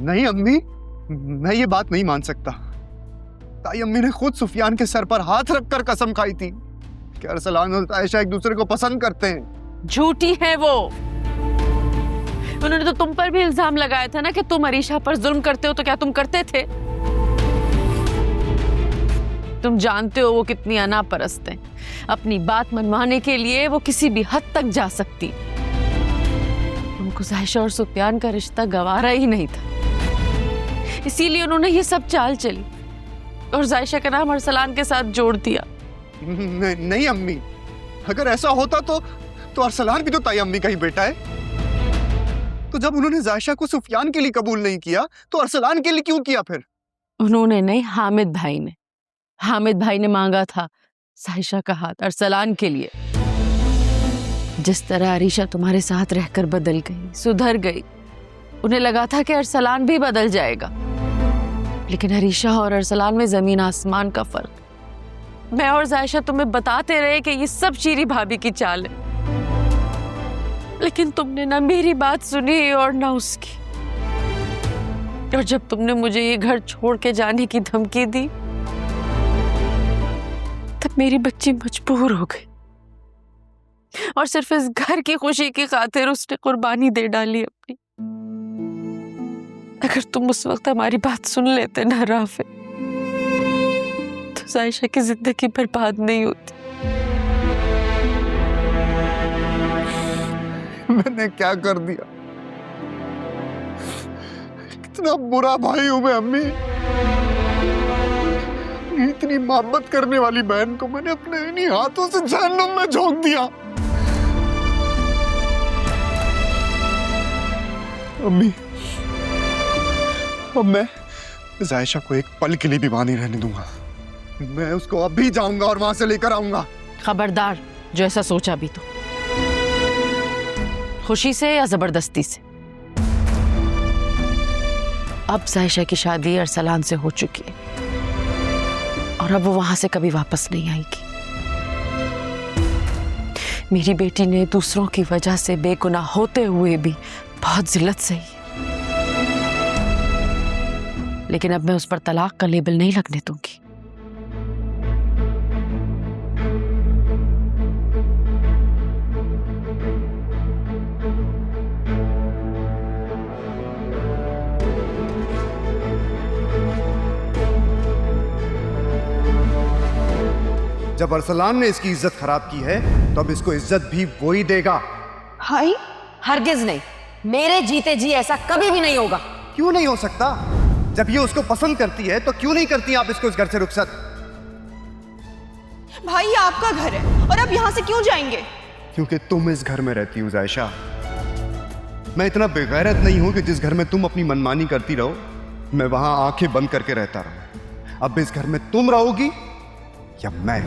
नहीं अम्मी, मैं ये बात नहीं मान सकता। ताई अम्मी ने खुद सुफियान के सर पर हाथ रखकर कसम खाई थी कि अरसलान और आयशा एक दूसरे को पसंद करते हैं। झूठी है वो। उन्होंने तो तुम पर भी इल्जाम लगाया था ना कि तुम अरीशा पर जुल्म करते हो, तो क्या तुम करते थे? तुम जानते हो वो कितनी अनापरस्त हैं। अपनी बात मनवाने के लिए वो किसी भी हद तक जा सकती। उनको आयशा और सुफियान का रिश्ता गवारा ही नहीं था, इसीलिए उन्होंने ये सब चाल चली और आयशा का नाम अरसलान के साथ जोड़ दिया। नहीं अम्मी, अगर ऐसा होता तो अरसलान भी तो ताई अम्मी का ही बेटा है। तो जब उन्होंने जायशा को सुफियान के लिए कबूल नहीं किया तो अरसलान के लिए क्यों किया फिर? उन्होंने नहीं, हामिद भाई ने मांगा था जायशा का हाथ अरसलान के लिए। जिस तरह अरीशा तुम्हारे साथ रहकर बदल गई, सुधर गई, उन्हें लगा था कि अरसलान भी बदल जाएगा। लेकिन अरीशा और अरसलान में जमीन आसमान का फर्क। मैं और जायशा तुम्हें बताते रहे कि ये सब शीरी भाभी की चाल है, लेकिन तुमने ना मेरी बात सुनी और ना उसकी। और जब तुमने मुझे ये घर छोड़ के जाने की धमकी दी, तब मेरी बच्ची मजबूर हो गई और सिर्फ इस घर की खुशी की खातिर उसने कुर्बानी दे डाली अपनी। अगर तुम उस वक्त हमारी बात सुन लेते ना राफे, तो जायशा की जिंदगी बर्बाद नहीं होती। मैंने क्या कर दिया? कितना बुरा भाई हूं मैं अम्मी। इतनी मोहब्बत करने वाली बहन को मैंने अपने इन्हीं हाथों से जहन्नुम में झोंक दिया। अम्मी, अब मैं जायशा को एक पल के लिए भी वहां नहीं रहने दूंगा। मैं उसको अभी जाऊंगा और वहां से लेकर आऊंगा। खबरदार, जो ऐसा सोचा भी तो, खुशी से या जबरदस्ती से। अब जायशा की शादी अरसलान से हो चुकी है और अब वो वहां से कभी वापस नहीं आएगी। मेरी बेटी ने दूसरों की वजह से बेगुनाह होते हुए भी बहुत जिल्लत सही है, लेकिन अब मैं उस पर तलाक का लेबल नहीं लगने दूंगी। जब अरसलान ने इसकी इज्जत खराब की है तो अब इसको इज्जत भी वो ही देगा। भाई, हरगिज नहीं, मेरे जीते जी ऐसा कभी भी नहीं होगा। क्यों नहीं हो सकता? जब ये उसको पसंद करती है तो क्यों नहीं करती आप इसको इस घर से रुखसत? भाई ये आपका घर है और आप यहाँ से क्यों जाएंगे? क्योंकि तुम इस घर में रहती हो जायशा। मैं इतना बेगैरत नहीं हूं कि जिस घर में तुम अपनी मनमानी करती रहो मैं वहां आंखें बंद करके रहता रहूं। अब इस घर में तुम रहोगी या मैं?